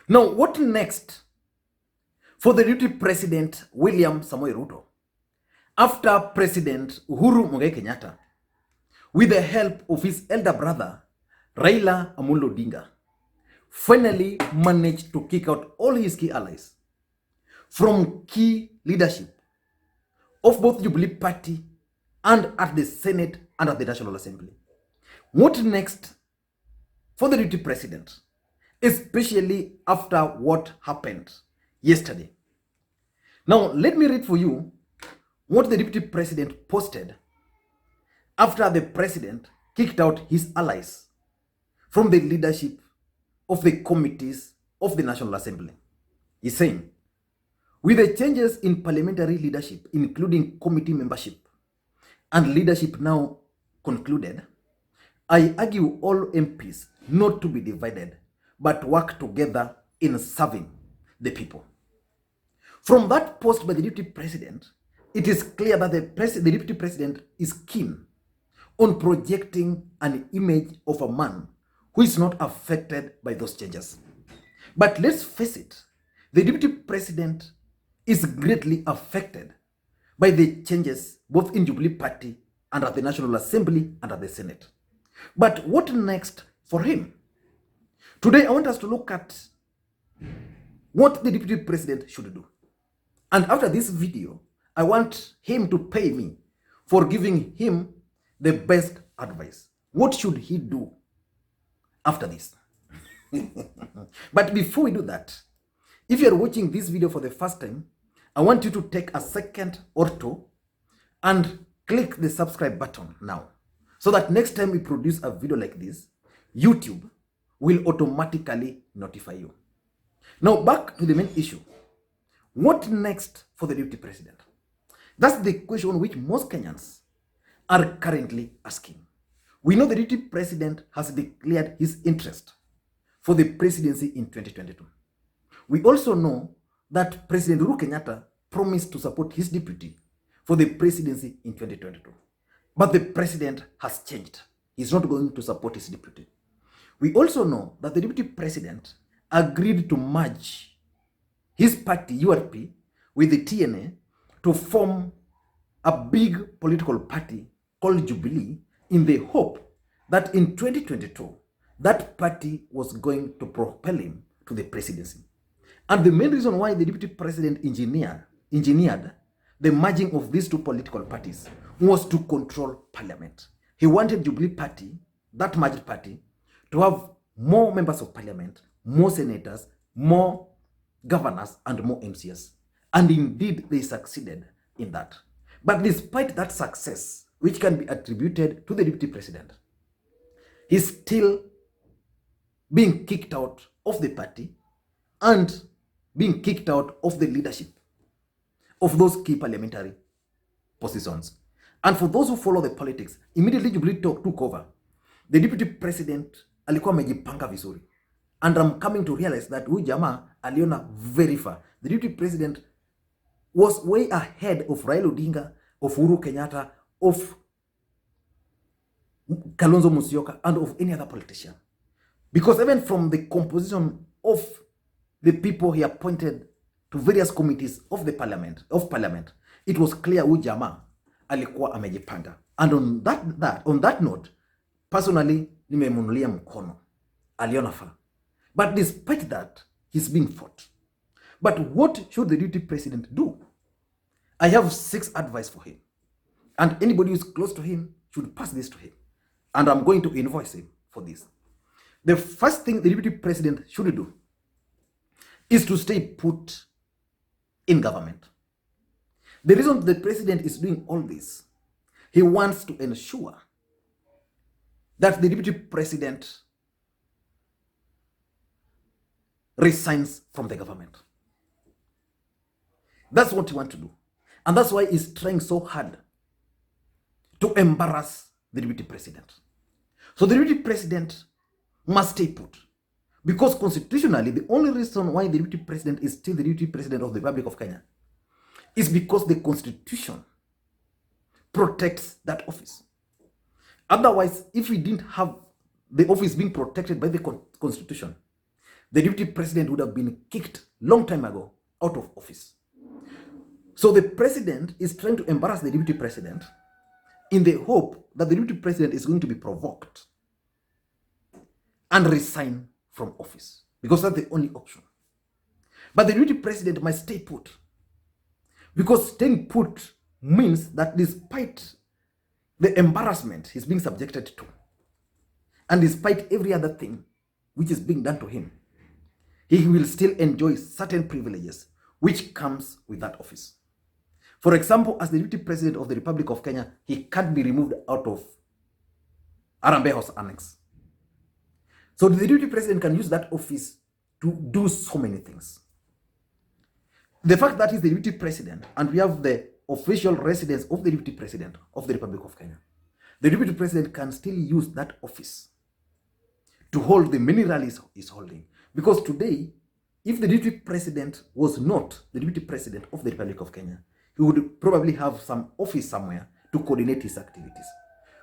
Now, what next for the deputy president, William Samoei Ruto, after President Uhuru Kenyatta, with the help of his elder brother, Raila Odinga, finally managed to kick out all his key allies from key leadership of both Jubilee Party and at the Senate and at the National Assembly? What next for the deputy president, especially after what happened yesterday? Now, let me read for you what the deputy president posted after the president kicked out his allies from the leadership of the committees of the National Assembly. He's saying, with the changes in parliamentary leadership, including committee membership and leadership now concluded, I argue all MPs not to be divided, but work together in serving the people. From that post by the deputy president, it is clear that the deputy president is keen on projecting an image of a man who is not affected by those changes. But let's face it, the deputy president is greatly affected by the changes both in Jubilee Party and at the National Assembly and at the Senate. But what next for him? Today, I want us to look at what the deputy president should do. And after this video, I want him to pay me for giving him the best advice. What should he do after this? But before we do that, if you are watching this video for the first time, I want you to take a second or two and click the subscribe button now, so that next time we produce a video like this, YouTube will automatically notify you. Now, back to the main issue. What next for the deputy president? That's the question which most Kenyans are currently asking. We know the deputy president has declared his interest for the presidency in 2022. We also know that President Uhuru Kenyatta promised to support his deputy for the presidency in 2022. But the president has changed. He's not going to support his deputy. We also know that the deputy president agreed to merge his party, URP, with the TNA to form a big political party called Jubilee, in the hope that in 2022, that party was going to propel him to the presidency. And the main reason why the deputy president engineered the merging of these two political parties was to control parliament. He wanted Jubilee Party, that merged party, to have more members of parliament, more senators, more governors, and more MCS. And indeed, they succeeded in that. But despite that success, which can be attributed to the deputy president, he's still being kicked out of the party and being kicked out of the leadership of those key parliamentary positions. And for those who follow the politics, immediately Jubilee took over, the deputy president alikuwa amejipanga vizuri. And I'm coming to realize that huyu jamaa aliona very far. The deputy president was way ahead of Raila Odinga, of Uhuru Kenyatta, of Kalonzo Musyoka, and of any other politician. Because even from the composition of the people he appointed to various committees of the parliament, it was clear huyu jamaa alikuwa amejipanga. And on that note, personally, nimemunulia mkono. Aliona far. But despite that, he's being fought. But what should the deputy president do? I have 6 advice for him. And anybody who is close to him should pass this to him. And I'm going to invoice him for this. The first thing the deputy president should do is to stay put in government. The reason the president is doing all this, he wants to ensure that the deputy president resigns from the government. That's what he wants to do. And that's why he's trying so hard to embarrass the deputy president. So the deputy president must stay put. Because constitutionally, the only reason why the deputy president is still the deputy president of the Republic of Kenya is because the constitution protects that office. Otherwise, if we didn't have the office being protected by the constitution, the deputy president would have been kicked long time ago out of office. So the president is trying to embarrass the deputy president in the hope that the deputy president is going to be provoked and resign from office, because that's the only option. But the deputy president must stay put, because staying put means that despite the embarrassment he's being subjected to, and despite every other thing which is being done to him, he will still enjoy certain privileges which comes with that office. For example, as the deputy president of the Republic of Kenya, he can't be removed out of Harambee House Annex. So the deputy president can use that office to do so many things. The fact that he's the deputy president and we have the official residence of the deputy president of the Republic of Kenya, the deputy president can still use that office to hold the many rallies he's holding. Because today, if the deputy president was not the deputy president of the Republic of Kenya, he would probably have some office somewhere to coordinate his activities.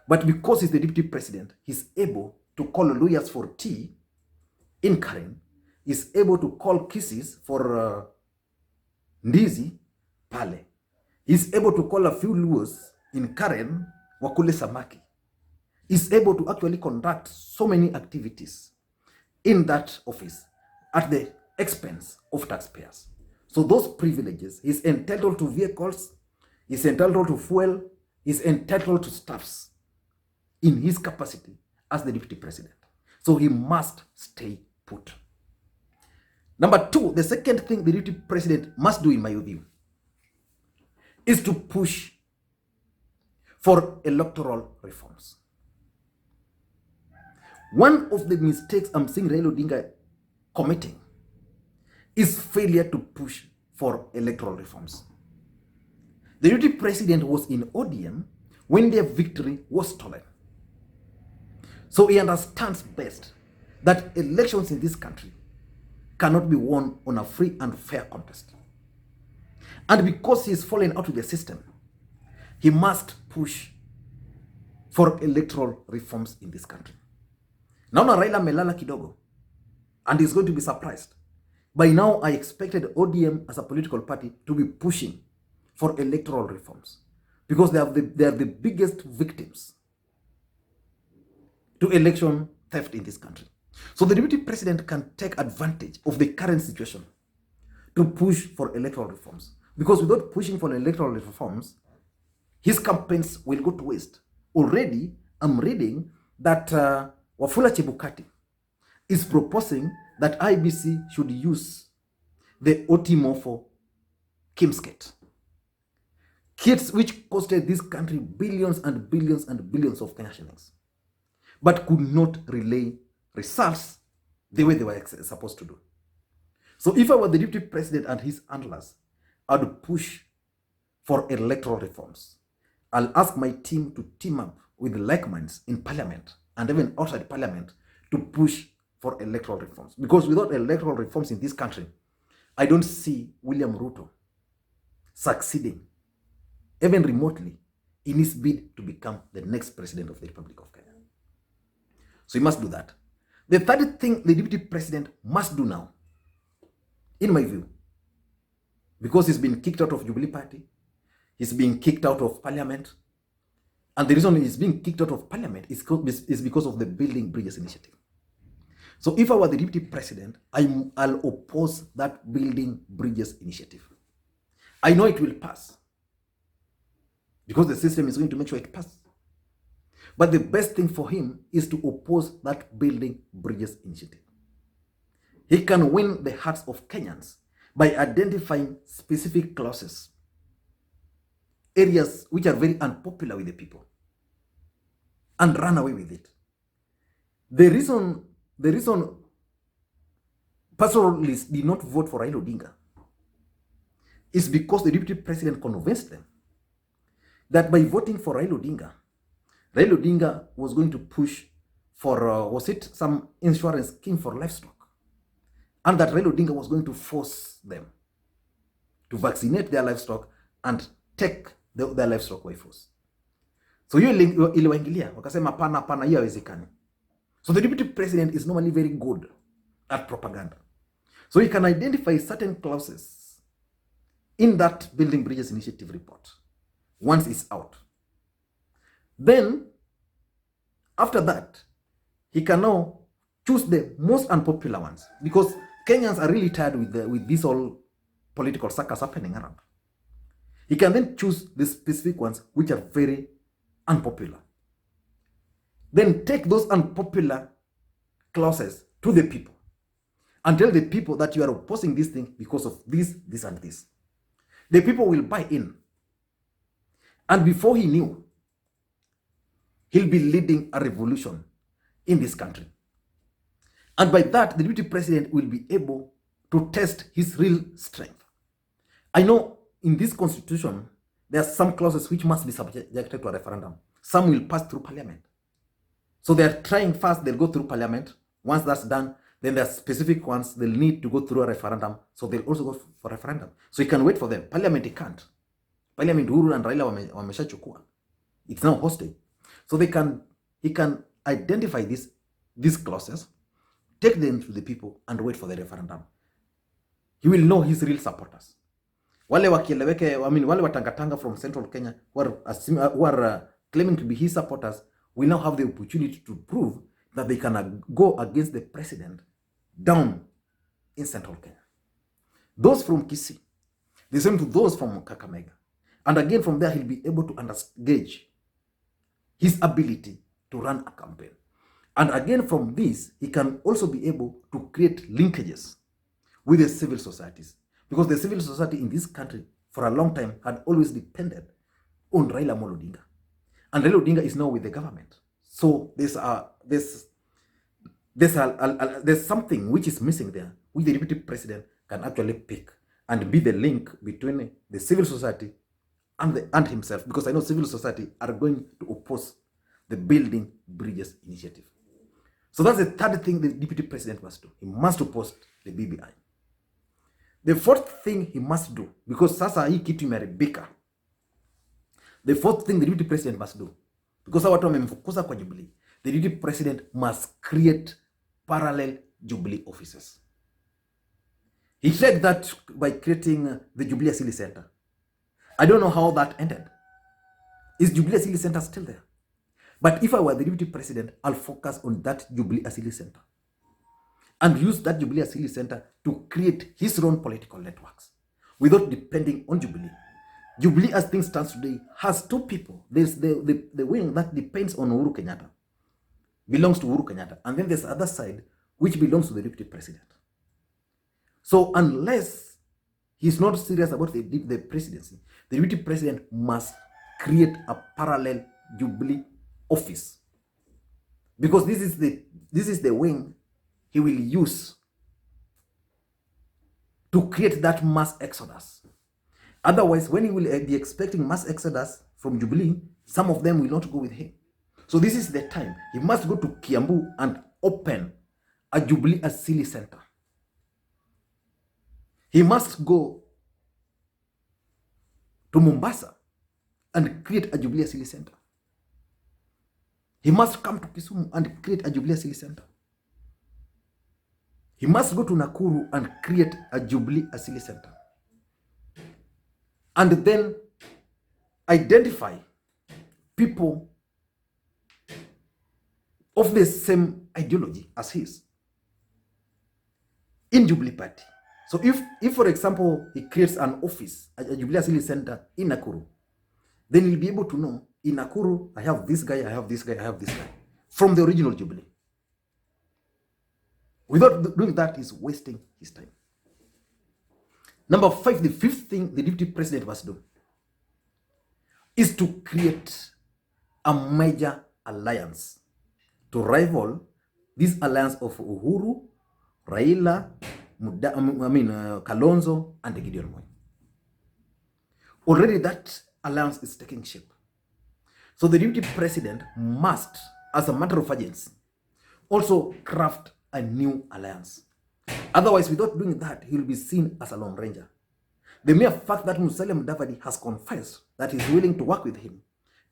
But because he's the deputy president, he's able to call lawyers for tea in Karen, he's able to call kisses for ndizi pale. He's able to call a few luos in Karen wakule samaki. He's able to actually conduct so many activities in that office at the expense of taxpayers. So those privileges, he's entitled to vehicles, he's entitled to fuel, he's entitled to staffs in his capacity as the deputy president. So he must stay put. Number two, the second thing the deputy president must do, in my view, is to push for electoral reforms. One of the mistakes I'm seeing Raila Odinga committing is failure to push for electoral reforms. The deputy president was in ODM when their victory was stolen. So he understands best that elections in this country cannot be won on a free and fair contest. And because he is falling out of the system, he must push for electoral reforms in this country. Now Raila melala kidogo, and he's going to be surprised. By now, I expected ODM as a political party to be pushing for electoral reforms, because they are the biggest victims to election theft in this country. So the deputy president can take advantage of the current situation to push for electoral reforms, because without pushing for electoral reforms, his campaigns will go to waste. Already, I'm reading that Wafula Chebukati is proposing that IBC should use the Otimofo Kim's kits which costed this country billions and billions and billions of Kenya shillings, but could not relay results the way they were supposed to do. So if I were the deputy president and his handlers, I would push for electoral reforms. I'll ask my team to team up with like minds in parliament and even outside parliament to push for electoral reforms. Because without electoral reforms in this country, I don't see William Ruto succeeding, even remotely, in his bid to become the next president of the Republic of Kenya. So he must do that. The third thing the deputy president must do now, in my view, because he's been kicked out of Jubilee Party, he's being kicked out of parliament, and the reason he's being kicked out of parliament is because of the Building Bridges initiative. So if I were the deputy president, I'll oppose that Building Bridges initiative. I know it will pass, because the system is going to make sure it passes. But the best thing for him is to oppose that Building Bridges initiative. He can win the hearts of Kenyans by identifying specific clauses, areas which are very unpopular with the people, and run away with it. The reason pastoralists did not vote for Raila Odinga is because the deputy president convinced them that by voting for Raila Odinga was going to push for, was it some insurance scheme for livestock? And that Raila Odinga was going to force them to vaccinate their livestock and take their livestock by force. So hiyo iliwaingilia, wakasema pana hiyo haiwezekani. So the deputy president is normally very good at propaganda. So he can identify certain clauses in that Building Bridges Initiative report once it's out. Then, after that, he can now choose the most unpopular ones, because Kenyans are really tired with this whole political circus happening around. He can then choose the specific ones which are very unpopular. Then take those unpopular clauses to the people and tell the people that you are opposing this thing because of this, this, and this. The people will buy in. And before he knew, he'll be leading a revolution in this country. And by that, the deputy president will be able to test his real strength. I know in this constitution, there are some clauses which must be subjected to a referendum. Some will pass through parliament. So they're trying first, they'll go through parliament. Once that's done, then there are specific ones they'll need to go through a referendum. So they'll also go for referendum. So you can wait for them. Parliament, he can't. Parliament, Uhuru and Raila wameshachukua. It's now hostage. So he can identify these clauses, take them to the people, and wait for the referendum. He will know his real supporters. Wale watangatanga from Central Kenya who are claiming to be his supporters will now have the opportunity to prove that they can go against the president down in Central Kenya. Those from Kisii, the same to those from Kakamega. And again, from there, he'll be able to gauge his ability to run a campaign. And again, from this, he can also be able to create linkages with the civil societies. Because the civil society in this country, for a long time, had always depended on Raila Odinga. And Raila Odinga is now with the government. So there's something which is missing there, which the deputy president can actually pick and be the link between the civil society and himself. Because I know civil society are going to oppose the Building Bridges Initiative. So that's the third thing the deputy president must do. He must oppose the BBI. The fourth thing he must do, because sasa hii kitu imeharibika. The fourth thing the deputy president must do, because watu wamemfukuza kwa Jubilee, the deputy president must create parallel Jubilee offices. He said that by creating the Jubilee Assembly Center. I don't know how that ended. Is Jubilee Assembly Center still there? But if I were the deputy president, I'll focus on that Jubilee Assembly Center and use that Jubilee Assembly Center to create his own political networks without depending on Jubilee. Jubilee, as things stand today, has two people. There's the wing that depends on Uhuru Kenyatta, belongs to Uhuru Kenyatta. And then there's the other side, which belongs to the deputy president. So unless he's not serious about the presidency, the deputy president must create a parallel Jubilee office. Because this is the wing he will use to create that mass exodus. Otherwise, when he will be expecting mass exodus from Jubilee, some of them will not go with him. So this is the time. He must go to Kiambu and open a Jubilee Assembly Center. He must go to Mombasa and create a Jubilee Assembly Center. He must come to Kisumu and create a Jubilee Assembly Center. He must go to Nakuru and create a Jubilee Assembly Center. And then identify people of the same ideology as his in Jubilee Party. So if for example, he creates an office, a Jubilee Assembly Center in Nakuru, then he'll be able to know, in Nakuru, I have this guy, I have this guy, I have this guy, from the original Jubilee. Without doing that, he's wasting his time. Number 5, the fifth thing the deputy president must do is to create a major alliance to rival this alliance of Uhuru, Raila, Kalonzo, and Gideon Moi. Already that alliance is taking shape. So the deputy president must, as a matter of urgency, also craft a new alliance. Otherwise, without doing that, he will be seen as a lone ranger. The mere fact that Musalia Mudavadi has confessed that he's willing to work with him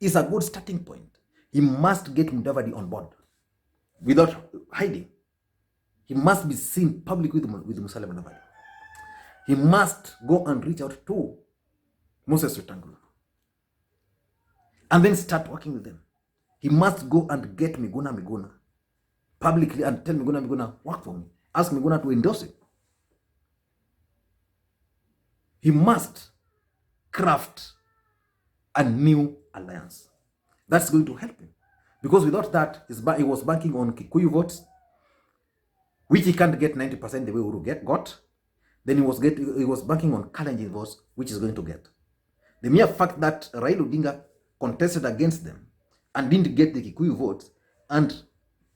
is a good starting point. He must get Mudavadi on board without hiding. He must be seen publicly with Musalia Mudavadi. He must go and reach out to Moses Wetangula and then start working with them. He must go and get Miguna publicly and tell Miguna, work for me. Ask Miguna to endorse him. He must craft a new alliance. That's going to help him. Because without that, he was banking on Kikuyu votes, which he can't get 90% the way Uhuru got. Then he was banking on Kalenjin votes, which is going to get. The mere fact that Raila Odinga contested against them and didn't get the Kikuyu votes, and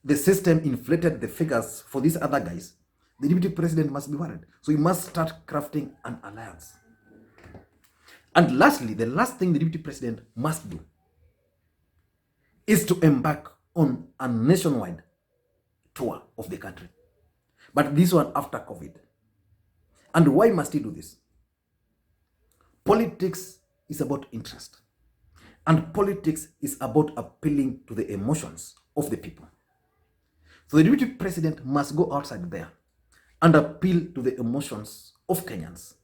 the system inflated the figures for these other guys, the deputy president must be worried. So he must start crafting an alliance. And lastly, the last thing the deputy president must do is to embark on a nationwide tour of the country. But this one after COVID. And why must he do this? Politics is about interest. And politics is about appealing to the emotions of the people. So the deputy president must go outside there and appeal to the emotions of Kenyans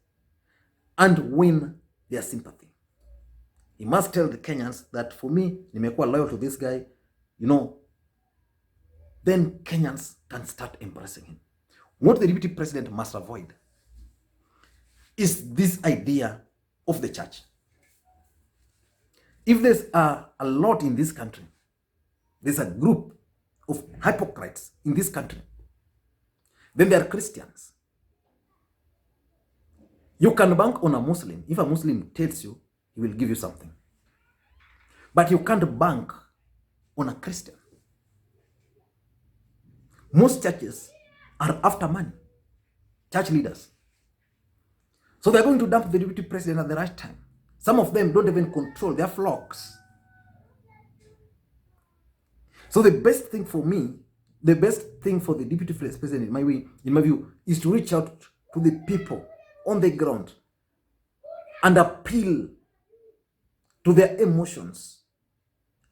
and win their sympathy. He must tell the Kenyans that for me, nimekuwa loyal to this guy, then Kenyans can start embracing him. What the deputy president must avoid is this idea of the church. If there's a lot in this country, there's a group of hypocrites in this country, then they are Christians. You can bank on a Muslim. If a Muslim tells you, he will give you something. But you can't bank on a Christian. Most churches are after money, church leaders. So they're going to dump the deputy president at the right time. Some of them don't even control their flocks. So the best thing for me, the best thing for the deputy president, in my view, is to reach out to the people on the ground and appeal to their emotions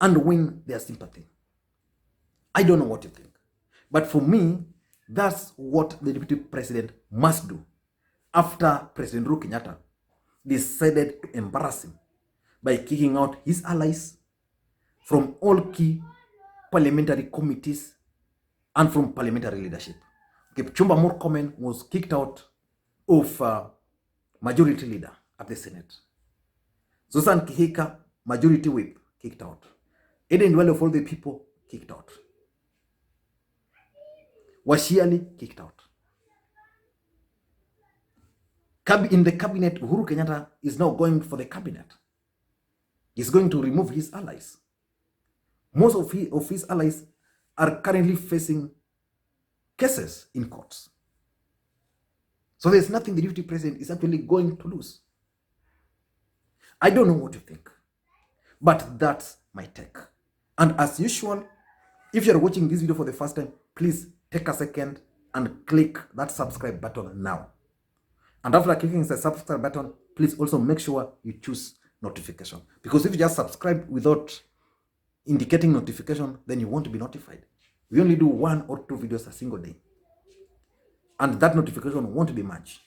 and win their sympathy. I don't know what you think. But for me, that's what the deputy president must do after President Uhuru Kenyatta decided to embarrass him by kicking out his allies from all key parliamentary committees and from parliamentary leadership. Kipchumba Murkomen was kicked out of majority leader at the Senate. Susan Kihika, majority whip, kicked out. Eden Dwell of all the people, kicked out. Washiali, kicked out. In the cabinet, Uhuru Kenyatta is now going for the cabinet. He's going to remove his allies. Most of his allies are currently facing cases in courts. So there's nothing the deputy president is actually going to lose. I don't know what you think, but that's my take. And as usual, if you're watching this video for the first time, please take a second and click that subscribe button now. And after clicking the subscribe button, please also make sure you choose notification. Because if you just subscribe without indicating notification, then you won't be notified. We only do 1 or 2 videos a single day. And that notification won't be much.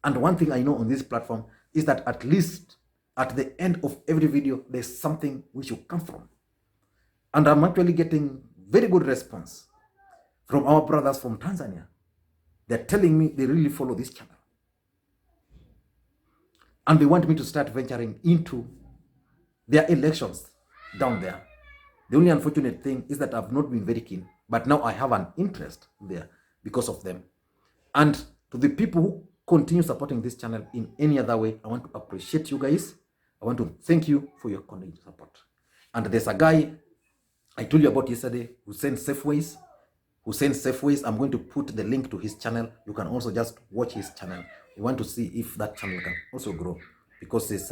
And one thing I know on this platform is that at least at the end of every video, there's something which you come from. And I'm actually getting very good response from our brothers from Tanzania. They're telling me they really follow this channel. And they want me to start venturing into their elections down there. The only unfortunate thing is that I've not been very keen, but now I have an interest there because of them. And to the people who continue supporting this channel in any other way, I want to appreciate you guys. I want to thank you for your continued support. And there's a guy I told you about yesterday who sends Safeways. I'm going to put the link to his channel. You can also just watch his channel. We want to see if that channel can also grow, because it's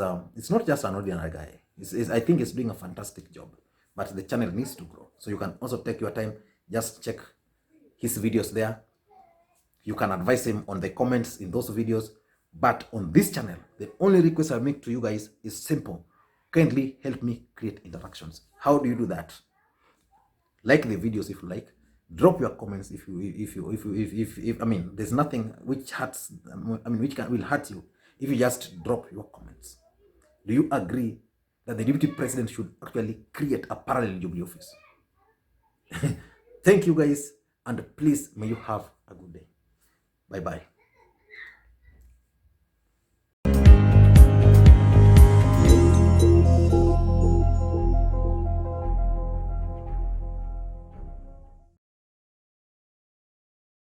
not just an ordinary guy. I think he's doing a fantastic job, but the channel needs to grow. So you can also take your time, just check his videos there. You can advise him on the comments in those videos. But on this channel, the only request I make to you guys is simple. Kindly help me create interactions. How do you do that? Like the videos if you like. Drop your comments if I mean, there's nothing which hurts, I mean, which will hurt you if you just drop your comments. Do you agree that the deputy president should actually create a parallel Jubilee office? Thank you guys, and please may you have a good day. Bye bye.